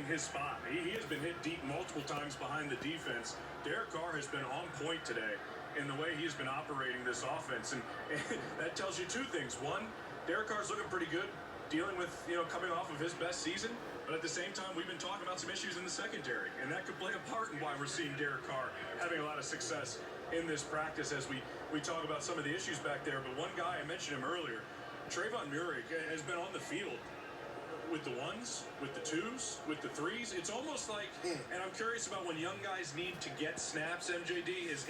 finding his spot. He has been hit deep multiple times behind the defense. Derek Carr has been on point today in the way he's been operating this offense. And that tells you two things. One, Derek Carr's looking pretty good, dealing with, coming off of his best season. But at the same time, we've been talking about some issues in the secondary. And that could play a part in why we're seeing Derek Carr having a lot of success in this practice as we talk about some of the issues back there. But one guy, I mentioned him earlier, Trevon Moehrig, has been on the field with the ones, with the twos, with the threes. It's almost like, and I'm curious about when young guys need to get snaps, MJD, is